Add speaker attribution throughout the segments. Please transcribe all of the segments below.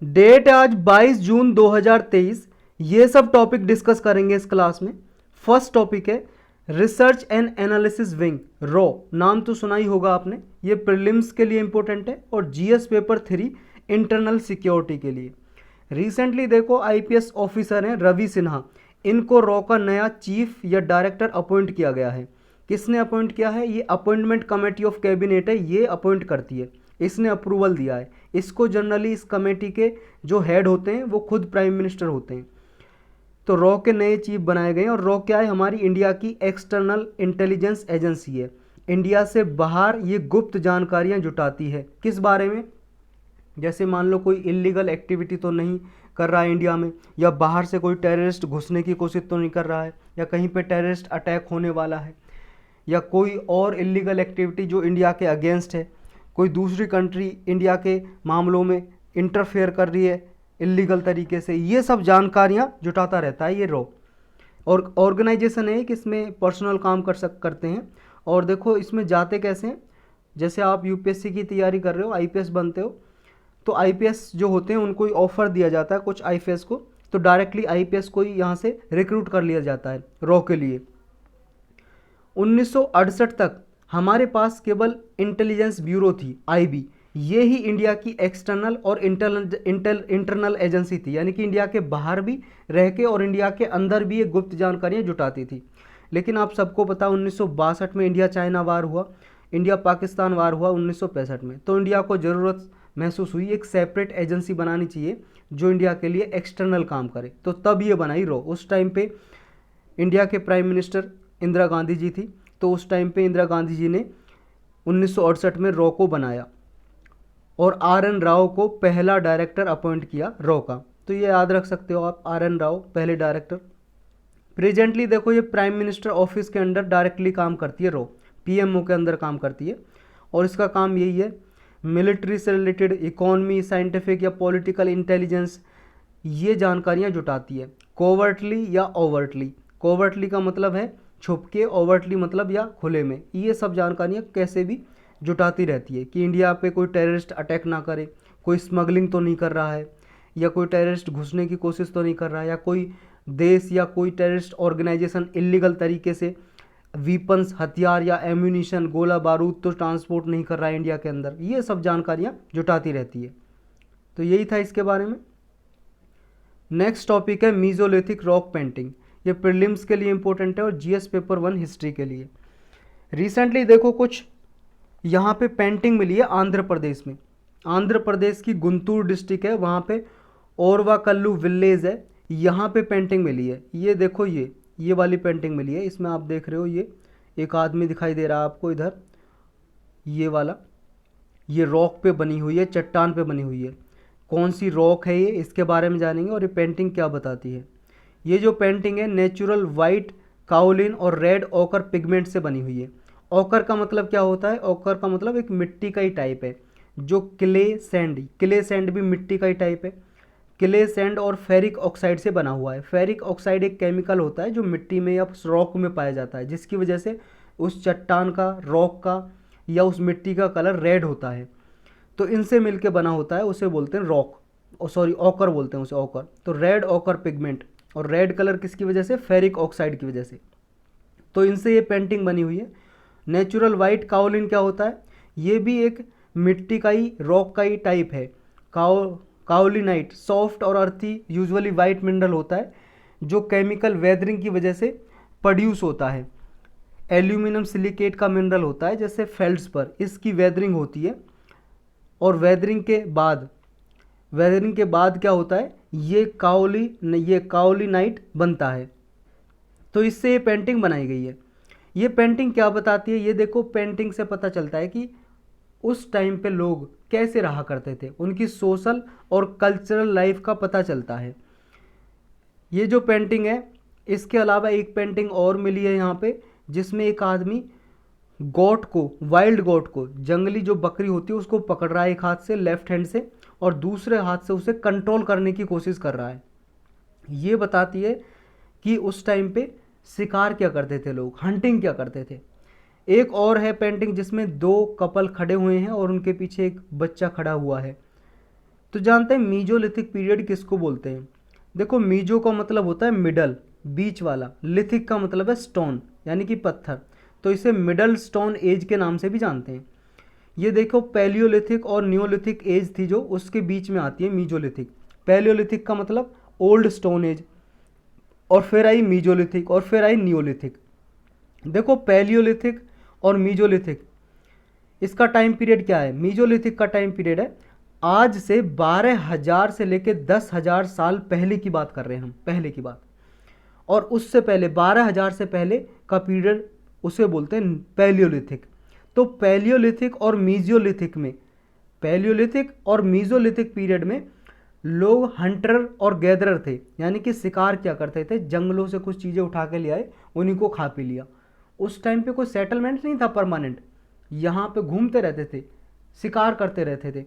Speaker 1: Date आज 22 जून 2023। ये सब टॉपिक डिस्कस करेंगे इस क्लास में। फर्स्ट टॉपिक है research and analysis wing, raw. नाम तो सुना ही होगा आपने। ये प्रीलिम्स के लिए इंपॉर्टेंट है और जीएस पेपर 3 इंटरनल सिक्योरिटी के लिए। रिसेंटली देखो आईपीएस ऑफिसर हैं रवि सिन्हा, इनको रॉ का नया चीफ या डायरेक्टर अपॉइंट किया गया है। किसने अपॉइंट किया है? ये अपॉइंटमेंट कमेटी ऑफ कैबिनेट है, ये अपॉइंट करती है, इसने अप्रूवल दिया है इसको। जनरली इस कमेटी के जो हेड होते हैं वो खुद प्राइम मिनिस्टर होते हैं। तो रॉ के नए चीफ बनाए गए हैं। और रॉ क्या है? हमारी इंडिया की एक्सटर्नल इंटेलिजेंस एजेंसी है। इंडिया से बाहर ये गुप्त जानकारियां जुटाती है। किस बारे में? जैसे मान लो कोई इलीगल एक्टिविटी तो नहीं कर रहा है इंडिया में, या बाहर से कोई टेररिस्ट घुसने की कोशिश तो नहीं कर रहा है, या कहीं पे टेररिस्ट अटैक होने वाला है, या कोई और इलीगल एक्टिविटी जो इंडिया के अगेंस्ट है, कोई दूसरी कंट्री इंडिया के मामलों में इंटरफेयर कर रही है इलीगल तरीके से, ये सब जानकारियाँ जुटाता रहता है ये रॉ। और ऑर्गेनाइजेशन है कि इसमें पर्सनल काम करते हैं। और देखो इसमें जाते कैसे हैं, जैसे आप यूपीएससी की तैयारी कर रहे हो, आईपीएस बनते हो, तो आईपीएस जो होते हैं उनको ऑफर दिया जाता है कुछ आईपीएस को, तो डायरेक्टली आईपीएस को ही यहाँ से रिक्रूट कर लिया जाता है रॉ के लिए। 1968 तक हमारे पास केवल इंटेलिजेंस ब्यूरो थी, आईबी। ये ही इंडिया की एक्सटर्नल और इंटरनल एजेंसी थी, यानी कि इंडिया के बाहर भी रह के और इंडिया के अंदर भी ये गुप्त जानकारियाँ जुटाती थी। लेकिन आप सबको पता 1962 में इंडिया चाइना वार हुआ, इंडिया पाकिस्तान वार हुआ 1965 में। तो इंडिया को ज़रूरत महसूस हुई एक सेपरेट एजेंसी बनानी चाहिए जो इंडिया के लिए एक्सटर्नल काम करे, तो तब ये बनाई रॉ। उस टाइम पे इंडिया के प्राइम मिनिस्टर इंदिरा गांधी जी थी, तो उस टाइम पे इंदिरा गांधी जी ने 1968 में रॉ को बनाया और आर एन राव को पहला डायरेक्टर अपॉइंट किया रॉ का। तो ये याद रख सकते हो आप, आर एन राव पहले डायरेक्टर। प्रेजेंटली देखो ये प्राइम मिनिस्टर ऑफिस के अंडर डायरेक्टली काम करती है रॉ, पीएमओ के अंदर काम करती है। और इसका काम यही है, मिलिट्री से रिलेटेड, इकोनॉमी, साइंटिफिक या पॉलिटिकल इंटेलिजेंस, ये जानकारियाँ जुटाती है कोवर्टली या ओवर्टली। कोवर्टली का मतलब है छुप के, ओवर्टली मतलब या खुले में। ये सब जानकारियाँ कैसे भी जुटाती रहती है कि इंडिया पे कोई टेररिस्ट अटैक ना करे, कोई स्मगलिंग तो नहीं कर रहा है, या कोई टेररिस्ट घुसने की कोशिश तो नहीं कर रहा है, या कोई देश या कोई टेररिस्ट ऑर्गेनाइजेशन इलीगल तरीके से वीपन्स, हथियार या एम्यूनिशन, गोला बारूद तो ट्रांसपोर्ट नहीं कर रहा है इंडिया के अंदर। ये सब जानकारियाँ जुटाती रहती है। तो यही था इसके बारे में। नेक्स्ट टॉपिक है मीजोलिथिक रॉक पेंटिंग। ये प्रीलिम्स के लिए इंपॉर्टेंट है और जीएस पेपर 1 हिस्ट्री के लिए। रिसेंटली देखो कुछ यहाँ पे पेंटिंग मिली है आंध्र प्रदेश में। आंध्र प्रदेश की गुंटूर डिस्ट्रिक्ट है, वहाँ पे ओरवा कल्लू विलेज है, यहाँ पे पेंटिंग मिली है। ये देखो ये वाली पेंटिंग मिली है। इसमें आप देख रहे हो ये एक आदमी दिखाई दे रहा है आपको इधर, ये वाला, ये रॉक पे बनी हुई है, चट्टान पे बनी हुई है। कौन सी रॉक है ये, इसके बारे में जानेंगे और ये पेंटिंग क्या बताती है। ये जो पेंटिंग है नेचुरल वाइट काओलिन और रेड ओकर पिगमेंट से बनी हुई है। ओकर का मतलब क्या होता है? ओकर का मतलब एक मिट्टी का ही टाइप है, जो क्ले सैंड भी मिट्टी का ही टाइप है। क्ले सैंड और फेरिक ऑक्साइड से बना हुआ है। फेरिक ऑक्साइड एक केमिकल होता है जो मिट्टी में या रॉक में पाया जाता है, जिसकी वजह से उस चट्टान का, रॉक का या उस मिट्टी का कलर रेड होता है। तो इनसे मिलके बना होता है, उसे बोलते हैं रॉक, सॉरी ओकर बोलते हैं उसे, ओकर। तो रेड ओकर पिगमेंट, और रेड कलर किसकी वजह से? फेरिक ऑक्साइड की वजह से। तो इनसे ये पेंटिंग बनी हुई है। नेचुरल वाइट काओलिन क्या होता है? ये भी एक मिट्टी का ही, रॉक का ही टाइप है। काओलिनाइट सॉफ्ट और अर्थी यूजुअली वाइट मिनरल होता है जो केमिकल वेदरिंग की वजह से प्रोड्यूस होता है। एल्यूमिनियम सिलिकेट का मिनरल होता है जैसे फेल्ड्स पर, इसकी वेदरिंग होती है। और वेदरिंग के बाद क्या होता है? ये काओलिनाइट बनता है। तो इससे ये पेंटिंग बनाई गई है। ये पेंटिंग क्या बताती है? ये देखो, पेंटिंग से पता चलता है कि उस टाइम पे लोग कैसे रहा करते थे, उनकी सोशल और कल्चरल लाइफ का पता चलता है। ये जो पेंटिंग है, इसके अलावा एक पेंटिंग और मिली है यहाँ पे, जिसमें एक आदमी गोट को, वाइल्ड गोट को, जंगली जो बकरी होती है उसको पकड़ रहा है एक हाथ से, लेफ्ट हैंड से, और दूसरे हाथ से उसे कंट्रोल करने की कोशिश कर रहा है। ये बताती है कि उस टाइम पे शिकार क्या करते थे लोग, हंटिंग क्या करते थे। एक और है पेंटिंग जिसमें 2 कपल खड़े हुए हैं और उनके पीछे एक बच्चा खड़ा हुआ है। तो जानते हैं मीजोलिथिक पीरियड किसको बोलते हैं। देखो मीजो का मतलब होता है मिडल, बीच वाला, लिथिक का मतलब है स्टोन यानी कि पत्थर, तो इसे मिडल स्टोन एज के नाम से भी जानते हैं। ये देखो पैलियोलिथिक और न्योलिथिक एज थी जो उसके बीच में आती है मीजोलिथिक। पैलियोलिथिक का मतलब ओल्ड स्टोन एज, और फिर आई मीजोलिथिक और फिर आई न्योलिथिक। देखो पैलियोलिथिक और मीजोलिथिक, इसका टाइम पीरियड क्या है। मीजोलिथिक का टाइम पीरियड है आज से 12,000 से लेकर 10,000 साल पहले की बात कर रहे हैं हम, पहले की बात। और उससे पहले 12,000 से पहले का पीरियड उसे बोलते हैं पैलियोलिथिक। तो पैलियोलिथिक और मीजियोलिथिक में, पैलियोलिथिक और मीजोलिथिक पीरियड में लोग हंटर और गैदरर थे, यानी कि शिकार क्या करते थे, जंगलों से कुछ चीज़ें उठा के ले आए, उन्हीं को खा पी लिया। उस टाइम पे कोई सेटलमेंट नहीं था परमानेंट, यहाँ पे घूमते रहते थे, शिकार करते रहते थे।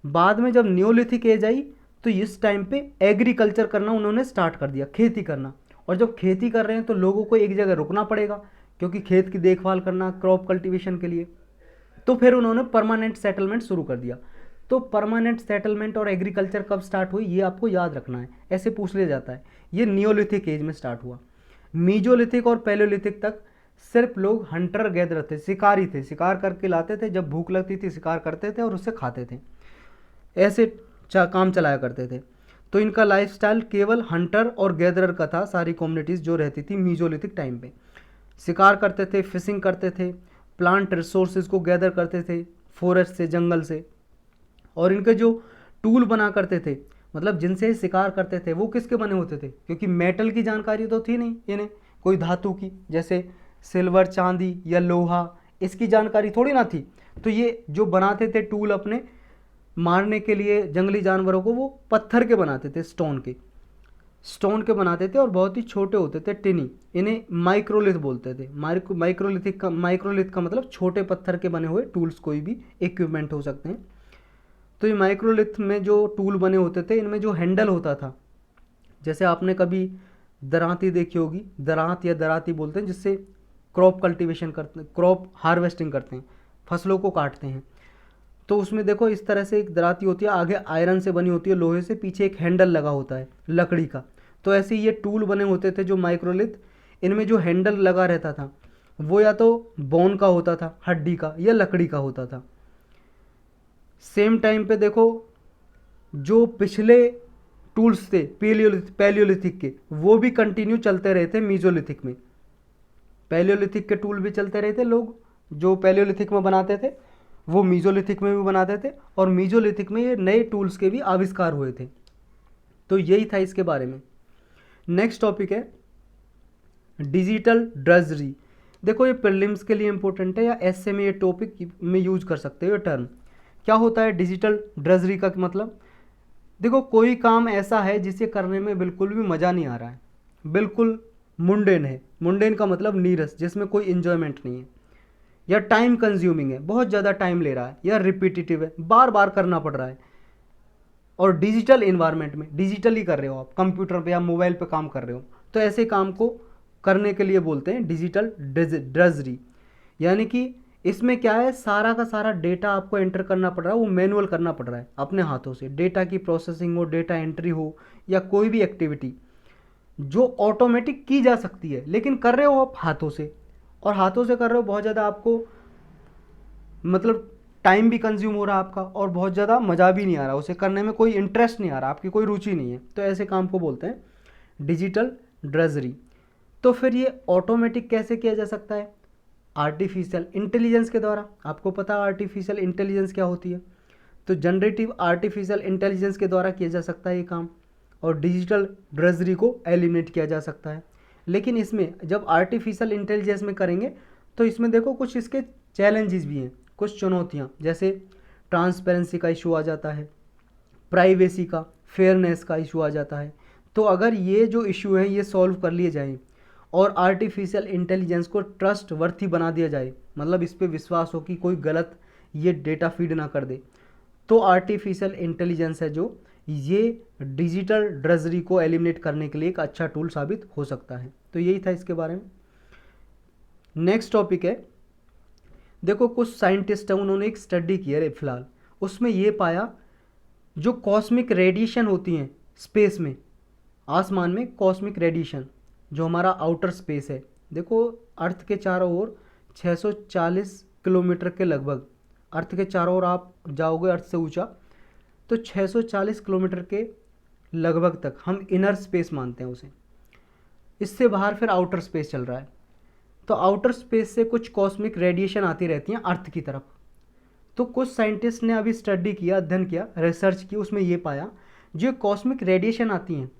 Speaker 1: बाद में जब न्योलिथिक एज आई तो इस टाइम पे एग्रीकल्चर करना उन्होंने स्टार्ट कर दिया, खेती करना। और जब खेती कर रहे हैं तो लोगों को एक जगह रुकना पड़ेगा, क्योंकि खेत की देखभाल करना क्रॉप कल्टीवेशन के लिए। तो फिर उन्होंने परमानेंट सेटलमेंट शुरू कर दिया। तो परमानेंट सेटलमेंट और एग्रीकल्चर कब स्टार्ट हुई ये आपको याद रखना है, ऐसे पूछ लिया जाता है। ये नियोलिथिक एज में स्टार्ट हुआ। मीजोलिथिक और पैलियोलिथिक तक सिर्फ लोग हंटर गैदर थे, शिकारी थे, शिकार करके लाते थे, जब भूख लगती थी शिकार करते थे और उससे खाते थे, ऐसे काम चलाया करते थे। तो इनका लाइफस्टाइल केवल हंटर और गैदरर का था, सारी कम्युनिटीज़ जो रहती थी मीजोलिथिक टाइम पे। शिकार करते थे, फिशिंग करते थे, प्लांट रिसोर्सेज को गैदर करते थे फॉरेस्ट से, जंगल से। और इनके जो टूल बना करते थे, मतलब जिनसे शिकार करते थे, वो किसके बने होते थे, क्योंकि मेटल की जानकारी तो थी नहीं इन्हें, कोई धातु की जैसे सिल्वर, चांदी या लोहा, इसकी जानकारी थोड़ी ना थी। तो ये जो बनाते थे टूल अपने मारने के लिए जंगली जानवरों को, वो पत्थर के बनाते थे, स्टोन के बनाते थे और बहुत ही छोटे होते थे, टिनी। इन्हें माइक्रोलिथ बोलते थे। माइक्रोलिथ का मतलब छोटे पत्थर के बने हुए टूल्स, कोई भी इक्विपमेंट हो सकते हैं। तो ये माइक्रोलिथ में जो टूल बने होते थे, इनमें जो हैंडल होता था, जैसे आपने कभी दरांती देखी होगी, दरांत या दराती बोलते हैं, जिससे क्रॉप कल्टीवेशन करते हैं, क्रॉप हार्वेस्टिंग करते हैं, फसलों को काटते हैं। तो उसमें देखो इस तरह से एक दराती होती है, आगे आयरन से बनी होती है, लोहे से, पीछे एक हैंडल लगा होता है लकड़ी का। तो ऐसे ये टूल बने होते थे जो माइक्रोलिथ, इनमें जो हैंडल लगा रहता था वो या तो बोन का होता था, हड्डी का, या लकड़ी का होता था। सेम टाइम पे देखो जो पिछले टूल्स थे पैलियोलिथिक के, वो भी कंटिन्यू चलते रहे थे मीजोलिथिक में। पैलियोलिथिक के टूल भी चलते रहे थे, लोग जो पैलियोलिथिक में बनाते थे वो मीजोलिथिक में भी बनाते थे, और मीजोलिथिक में ये नए टूल्स के भी आविष्कार हुए थे। तो यही था इसके बारे में। नेक्स्ट टॉपिक है डिजिटल ड्रेजरी। देखो ये प्रीलिम्स के लिए इंपॉर्टेंट है, या एसए में ये टॉपिक में यूज कर सकते हो ये टर्म। क्या होता है डिजिटल ड्रेजरी का मतलब। देखो कोई काम ऐसा है जिसे करने में बिल्कुल भी मज़ा नहीं आ रहा है, बिल्कुल मुंडेन है, मुंडेन का मतलब नीरस, जिसमें कोई इन्जॉयमेंट नहीं है, या टाइम कंज्यूमिंग है, बहुत ज़्यादा टाइम ले रहा है, या रिपीटिटिव है, बार बार करना पड़ रहा है। और डिजिटल इन्वायरमेंट में डिजिटली कर रहे हो आप, कंप्यूटर पे या मोबाइल पे काम कर रहे हो, तो ऐसे काम को करने के लिए बोलते हैं डिजिटल ड्रेजरी। यानी कि इसमें क्या है, सारा का सारा डेटा आपको एंटर करना पड़ रहा है, वो मैनुअल करना पड़ रहा है अपने हाथों से। डेटा की प्रोसेसिंग हो, डेटा एंट्री हो, या कोई भी एक्टिविटी जो ऑटोमेटिक की जा सकती है, लेकिन कर रहे हो आप हाथों से, और हाथों से कर रहे हो, बहुत ज़्यादा आपको मतलब टाइम भी कंज्यूम हो रहा है आपका, और बहुत ज़्यादा मज़ा भी नहीं आ रहा, उसे करने में कोई इंटरेस्ट नहीं आ रहा, आपकी कोई रुचि नहीं है। तो ऐसे काम को बोलते हैं डिजिटल ड्रेजरी। तो फिर ये ऑटोमेटिक कैसे किया जा सकता है, आर्टिफिशियल इंटेलिजेंस के द्वारा। आपको पता है आर्टिफिशियल इंटेलिजेंस क्या होती है, तो जनरेटिव आर्टिफिशियल इंटेलिजेंस के द्वारा किया जा सकता है ये काम, और डिजिटल ड्रेजरी को एलिमिनेट किया जा सकता है। लेकिन इसमें जब आर्टिफिशियल इंटेलिजेंस में करेंगे तो इसमें देखो कुछ इसके चैलेंजेस भी हैं, कुछ चुनौतियाँ, जैसे ट्रांसपेरेंसी का इशू आ जाता है, प्राइवेसी का, फेयरनेस का इशू आ जाता है। तो अगर ये जो इशू है ये सॉल्व कर लिए जाएँ और आर्टिफिशियल इंटेलिजेंस को ट्रस्ट वर्थी बना दिया जाए, मतलब इस पर विश्वास हो कि कोई गलत ये डेटा फीड ना कर दे, तो आर्टिफिशियल इंटेलिजेंस है जो ये डिजिटल ड्रेजरी को एलिमिनेट करने के लिए एक अच्छा टूल साबित हो सकता है। तो यही था इसके बारे में। नेक्स्ट टॉपिक है, देखो कुछ साइंटिस्ट हैं, उन्होंने एक स्टडी की है फिलहाल, उसमें ये पाया जो कॉस्मिक रेडिएशन होती हैं स्पेस में, आसमान में कॉस्मिक रेडिएशन, जो हमारा आउटर स्पेस है, देखो अर्थ के चारों ओर 640 किलोमीटर के लगभग, अर्थ के चारों ओर आप जाओगे अर्थ से ऊंचा तो 640 किलोमीटर के लगभग तक हम इनर स्पेस मानते हैं उसे। इससे बाहर फिर आउटर स्पेस चल रहा है। तो आउटर स्पेस से कुछ कॉस्मिक रेडिएशन आती रहती हैं अर्थ की तरफ। तो कुछ साइंटिस्ट ने अभी स्टडी किया, अध्ययन किया, रिसर्च की, उसमें ये पाया जो कॉस्मिक रेडिएशन आती हैं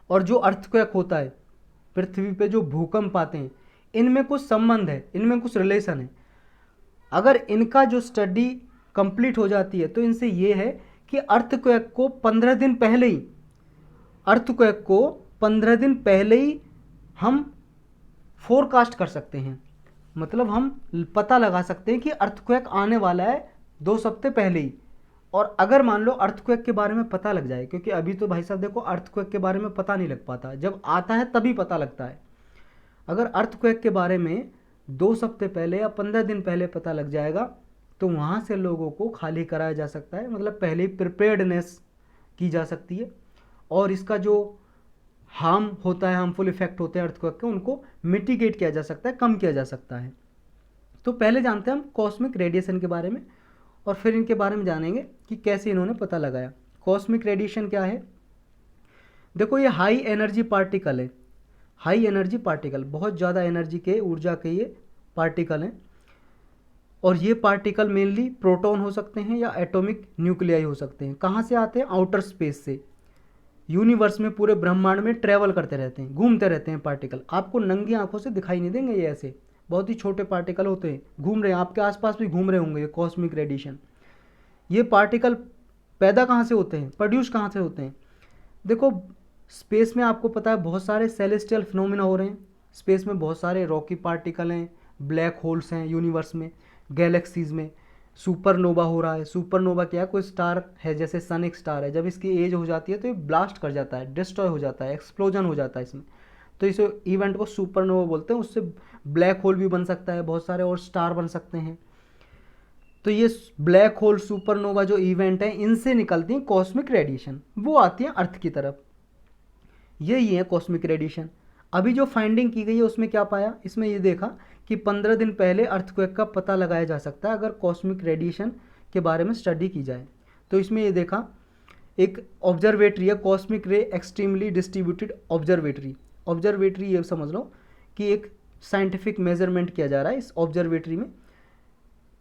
Speaker 1: और जो अर्थक्वेक होता है, पृथ्वी पे जो भूकंप आते हैं, इनमें कुछ संबंध है, इनमें कुछ रिलेशन है। अगर इनका जो स्टडी कंप्लीट हो जाती है तो इनसे ये है कि अर्थक्वेक को 15 दिन पहले ही, अर्थक्वेक को 15 दिन पहले ही हम फोरकास्ट कर सकते हैं। मतलब हम पता लगा सकते हैं कि अर्थक्वेक आने वाला है 2 हफ्ते पहले ही। और अगर मान लो अर्थक्वेक के बारे में पता लग जाए, क्योंकि अभी तो भाई साहब देखो अर्थक्वेक के बारे में पता नहीं लग पाता, जब आता है तभी पता लगता है। अगर अर्थक्वेक के बारे में 2 हफ्ते पहले या 15 दिन पहले पता लग जाएगा तो वहाँ से लोगों को खाली कराया जा सकता है, मतलब पहले ही प्रिपेयर्डनेस की जा सकती है और इसका जो हार्म होता है, हार्मफुल इफेक्ट होते हैं अर्थक्वेक के, उनको मिटिगेट किया जा सकता है, कम किया जा सकता है। तो पहले जानते हैं हम कॉस्मिक रेडिएशन के बारे में और फिर इनके बारे में जानेंगे कि कैसे इन्होंने पता लगाया। कॉस्मिक रेडिएशन क्या है? देखो ये हाई एनर्जी पार्टिकल है, हाई एनर्जी पार्टिकल, बहुत ज़्यादा एनर्जी के, ऊर्जा के ये पार्टिकल हैं। और ये पार्टिकल मेनली प्रोटॉन हो सकते हैं या एटॉमिक न्यूक्लियाई हो सकते हैं। कहाँ से आते हैं? आउटर स्पेस से। यूनिवर्स में, पूरे ब्रह्मांड में ट्रैवल करते रहते हैं, घूमते रहते हैं पार्टिकल। आपको नंगी आंखों से दिखाई नहीं देंगे ये, ऐसे बहुत ही छोटे पार्टिकल होते हैं, घूम रहे हैं आपके आसपास भी घूम रहे होंगे। ये कॉस्मिक रेडिएशन, ये पार्टिकल पैदा कहाँ से होते हैं, प्रोड्यूस कहाँ से होते हैं? देखो स्पेस में आपको पता है बहुत सारे सेलेस्टियल फिनोमिना हो रहे हैं। स्पेस में बहुत सारे रॉकी पार्टिकल हैं, ब्लैक होल्स हैं यूनिवर्स में, गैलेक्सीज में, सुपरनोवा हो रहा है। सुपरनोवा क्या है? कोई स्टार है, जैसे सन एक स्टार है, जब इसकी एज हो जाती है तो ये ब्लास्ट कर जाता है, डिस्ट्रॉय हो जाता है, एक्सप्लोजन हो जाता है इसमें, तो इस इवेंट को सुपरनोवा बोलते हैं। उससे ब्लैक होल भी बन सकता है, बहुत सारे और स्टार बन सकते हैं। तो ये ब्लैक होल, सुपरनोवा जो इवेंट है, इनसे निकलती है कॉस्मिक रेडिएशन, वो आती है अर्थ की तरफ। यही है कॉस्मिक रेडिएशन। अभी जो फाइंडिंग की गई है उसमें क्या पाया? इसमें ये देखा कि 15 दिन पहले अर्थक्वेक का पता लगाया जा सकता है अगर कॉस्मिक रेडिएशन के बारे में स्टडी की जाए। तो इसमें ये देखा एक ऑब्जर्वेटरी है, कॉस्मिक रे एक्सट्रीमली डिस्ट्रीब्यूटेड ऑब्जर्वेटरी। ऑब्जर्वेटरी ये समझ लो कि एक साइंटिफिक मेजरमेंट किया जा रहा है इस ऑब्जर्वेटरी में,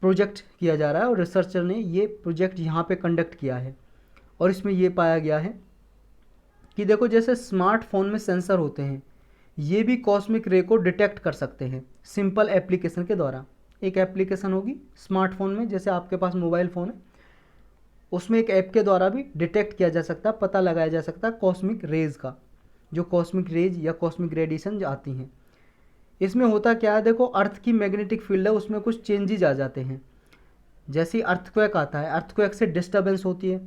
Speaker 1: प्रोजेक्ट किया जा रहा है और रिसर्चर ने ये प्रोजेक्ट यहाँ पे कंडक्ट किया है। और इसमें ये पाया गया है कि देखो जैसे स्मार्टफोन में सेंसर होते हैं, ये भी कॉस्मिक रे को डिटेक्ट कर सकते हैं सिंपल एप्लीकेशन के द्वारा। एक एप्लीकेशन होगी स्मार्टफोन में, जैसे आपके पास मोबाइल फ़ोन है, उसमें एक ऐप के द्वारा भी डिटेक्ट किया जा सकता है, पता लगाया जा सकता है कॉस्मिक रेज का, जो कॉस्मिक रेज या कॉस्मिक रेडिएशन जो आती हैं। इसमें होता क्या है? देखो अर्थ की मैग्नेटिक फील्ड है, उसमें कुछ चेंजेज आ जाते हैं। जैसे ही अर्थक्वेक आता है, अर्थक्वेक से डिस्टर्बेंस होती है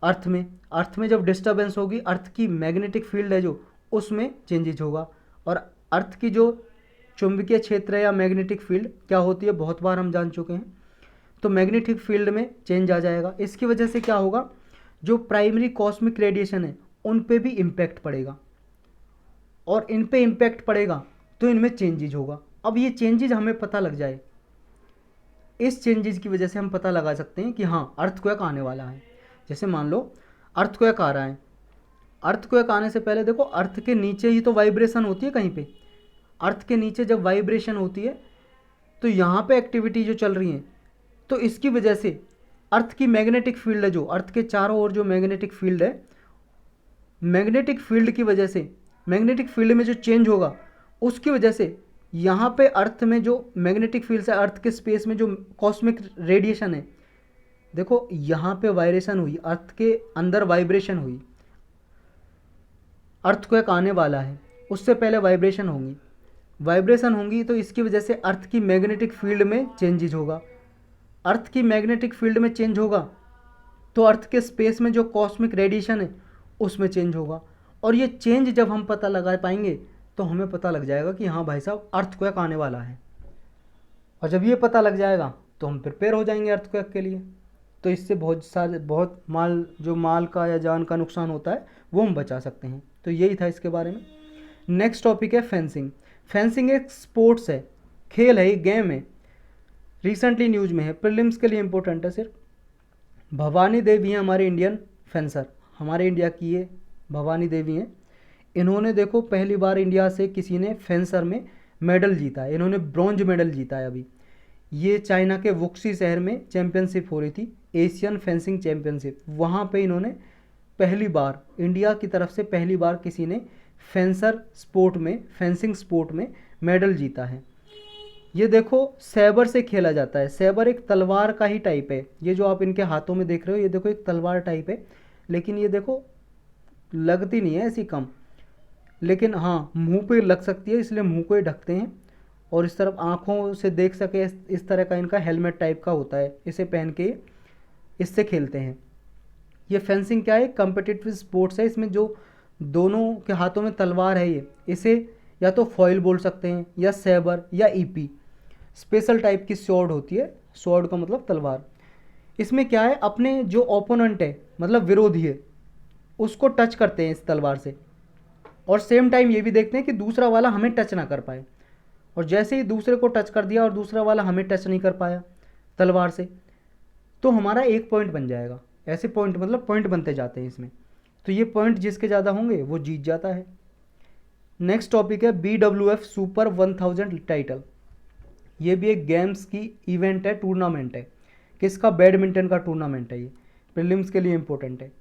Speaker 1: अर्थ में जब डिस्टर्बेंस होगी, अर्थ की मैग्नेटिक फील्ड है जो, उसमें चेंजेज होगा। और अर्थ की जो चुंबकीय क्षेत्र है या मैग्नेटिक फील्ड क्या होती है, बहुत बार हम जान चुके हैं। तो मैग्नेटिक फील्ड में चेंज आ जाएगा। इसकी वजह से क्या होगा? जो प्राइमरी कॉस्मिक रेडिएशन है उन पे भी इम्पैक्ट पड़ेगा, और इन पे इम्पैक्ट पड़ेगा तो इनमें चेंजेज होगा। अब ये चेंजेज हमें पता लग जाए, इस चेंजेज की वजह से हम पता लगा सकते हैं कि हाँ अर्थक्वेक आने वाला है। जैसे मान लो अर्थक्वेक आ रहा है, अर्थक्वेक आने से पहले देखो अर्थ के नीचे ही तो वाइब्रेशन होती है कहीं पे। अर्थ के नीचे जब वाइब्रेशन होती है तो यहाँ पे एक्टिविटी जो चल रही है, तो इसकी वजह से अर्थ की मैग्नेटिक फील्ड है जो, अर्थ के चारों ओर जो मैग्नेटिक फील्ड है, मैग्नेटिक फील्ड की वजह से, मैग्नेटिक फील्ड में जो चेंज होगा उसकी वजह से यहाँ पे अर्थ में जो मैग्नेटिक फील्ड से अर्थ के स्पेस में जो कॉस्मिक रेडिएशन है, देखो यहाँ पे वाइब्रेशन हुई, अर्थ के अंदर वाइब्रेशन हुई, अर्थक्वेक आने वाला है, उससे पहले वाइब्रेशन होंगी तो इसकी वजह से अर्थ की मैग्नेटिक फील्ड में चेंजेज होगा। अर्थ की मैग्नेटिक फील्ड में चेंज होगा तो अर्थ के स्पेस में जो कॉस्मिक रेडिएशन है उसमें चेंज होगा। और ये चेंज जब हम पता लगा पाएंगे तो हमें पता लग जाएगा कि हाँ भाई साहब अर्थक्वेक आने वाला है। और जब ये पता लग जाएगा तो हम प्रिपेयर हो जाएंगे अर्थक्वेक के लिए। तो इससे बहुत माल का या जान का नुकसान होता है वो हम बचा सकते हैं। तो यही था इसके बारे में। नेक्स्ट टॉपिक है फेंसिंग। फेंसिंग एक स्पोर्ट्स है, खेल है, एक गेम है, रिसेंटली न्यूज में है, प्रीलिम्स के लिए इंपॉर्टेंट है सिर्फ। भवानी देवी हैं हमारे इंडियन फेंसर, हमारे इंडिया की ये भवानी देवी हैं। इन्होंने देखो पहली बार इंडिया से किसी ने फेंसर में मेडल जीता है, इन्होंने ब्रॉन्ज मेडल जीता है अभी। ये चाइना के वुक्सी शहर में चैंपियनशिप हो रही थी, एशियन फेंसिंग चैंपियनशिप, वहाँ पे इन्होंने पहली बार इंडिया की तरफ से पहली बार किसी ने फेंसिंग स्पोर्ट में मेडल जीता है। ये देखो सैबर से खेला जाता है, सैबर एक तलवार का ही टाइप है, ये जो आप इनके हाथों में देख रहे हो ये देखो एक तलवार टाइप है, लेकिन ये देखो लगती नहीं है ऐसी कम, लेकिन हाँ मुंह पे लग सकती है, इसलिए मुंह को ही ढकते हैं। और इस तरफ आँखों से देख सके इस तरह का इनका हेलमेट टाइप का होता है, इसे पहन के इससे खेलते हैं। ये फेंसिंग क्या है, कम्पिटिटिव स्पोर्ट्स है, इसमें जो दोनों के हाथों में तलवार है ये, इसे या तो फॉइल बोल सकते हैं या सैबर या ईपी, स्पेशल टाइप की स्वॉर्ड होती है, स्वॉर्ड का मतलब तलवार। इसमें क्या है, अपने जो ओपोनेंट है मतलब विरोधी है उसको टच करते हैं इस तलवार से, और सेम टाइम ये भी देखते हैं कि दूसरा वाला हमें टच ना कर पाए, और जैसे ही दूसरे को टच कर दिया और दूसरा वाला हमें टच नहीं कर पाया तलवार से, तो हमारा एक पॉइंट बन जाएगा। ऐसे पॉइंट मतलब पॉइंट बनते जाते हैं इसमें, तो ये पॉइंट जिसके ज़्यादा होंगे वो जीत जाता है। नेक्स्ट टॉपिक है BWF सुपर 1000 टाइटल। ये भी एक गेम्स की इवेंट है, टूर्नामेंट है, किसका, बैडमिंटन का टूर्नामेंट है, ये प्रीलिम्स के लिए इंपॉर्टेंट है।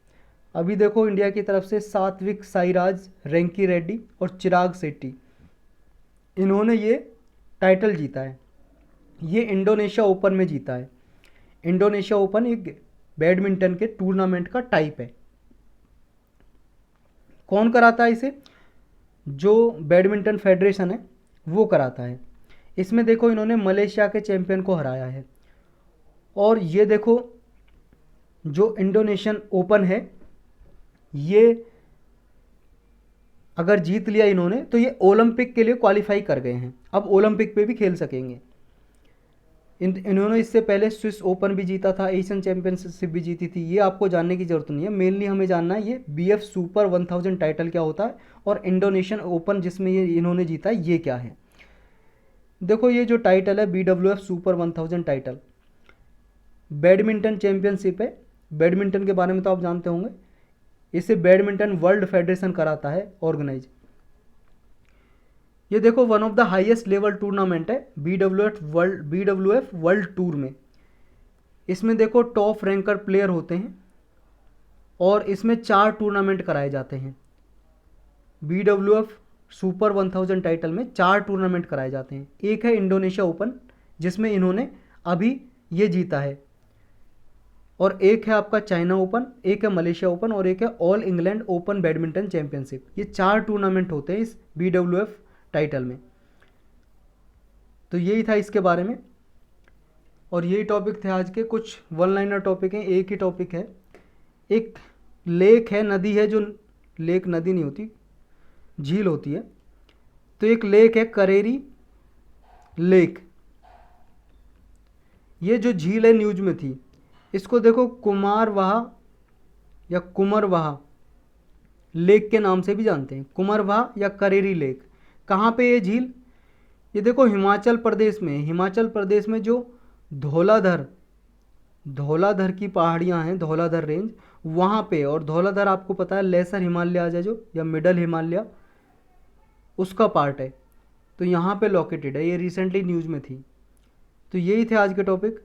Speaker 1: अभी देखो इंडिया की तरफ से सात्विक साईराज, रेंकी रेड्डी और चिराग शेट्टी, इन्होंने ये टाइटल जीता है। ये इंडोनेशिया ओपन में जीता है। इंडोनेशिया ओपन एक बैडमिंटन के टूर्नामेंट का टाइप है। कौन कराता है इसे, जो बैडमिंटन फेडरेशन है वो कराता है। इसमें देखो इन्होंने मलेशिया के चैंपियन को हराया है। और ये देखो जो इंडोनेशियन ओपन है, ये अगर जीत लिया इन्होंने तो ये ओलंपिक के लिए क्वालिफाई कर गए हैं, अब ओलंपिक पे भी खेल सकेंगे। इन्होंने इससे पहले स्विस ओपन भी जीता था, एशियन चैंपियनशिप भी जीती थी, ये आपको जानने की ज़रूरत नहीं है। मेनली हमें जानना है ये BF सुपर 1000 टाइटल क्या होता है और इंडोनेशियन ओपन जिसमें ये इन्होंने जीता है ये क्या है। देखो ये जो टाइटल है BWF super 1000 title badminton championship है। बैडमिंटन के बारे में तो आप जानते होंगे, इसे बैडमिंटन वर्ल्ड फेडरेशन कराता है ऑर्गेनाइज। ये देखो one of the highest level tournament है BWF वर्ल्ड टूर में। इसमें देखो टॉप रैंकर प्लेयर होते हैं और इसमें 4 टूर्नामेंट कराए जाते हैं। BWF सुपर 1000 टाइटल में 4 टूर्नामेंट कराए जाते हैं। एक है इंडोनेशिया ओपन जिसमें इन्होंने अभी ये जीता है, और एक है आपका चाइना ओपन, एक है मलेशिया ओपन और एक है all England open badminton championship. ये 4 टूर्नामेंट होते हैं इस BWF टाइटल में। तो यही था इसके बारे में, और यही टॉपिक थे आज के। कुछ वन लाइनर टॉपिक हैं, एक ही टॉपिक है। एक लेक है, नदी है, जो लेक नदी नहीं होती, झील होती है। तो एक लेक है करेरी लेक, ये जो झील है न्यूज में थी, इसको देखो कुमारवाहा या कुमरवाहा लेक के नाम से भी जानते हैं, कुमरवाहा या करेरी लेक। कहाँ पे ये झील, ये देखो हिमाचल प्रदेश में, हिमाचल प्रदेश में जो धौलाधर की पहाड़ियाँ हैं, धौलाधर रेंज, वहाँ पे। और धौलाधर आपको पता है लेसर हिमालय जो या मिडल हिमालय उसका पार्ट है, तो यहाँ पे लोकेटेड है, ये रिसेंटली न्यूज़ में थी। तो यही थे आज के टॉपिक।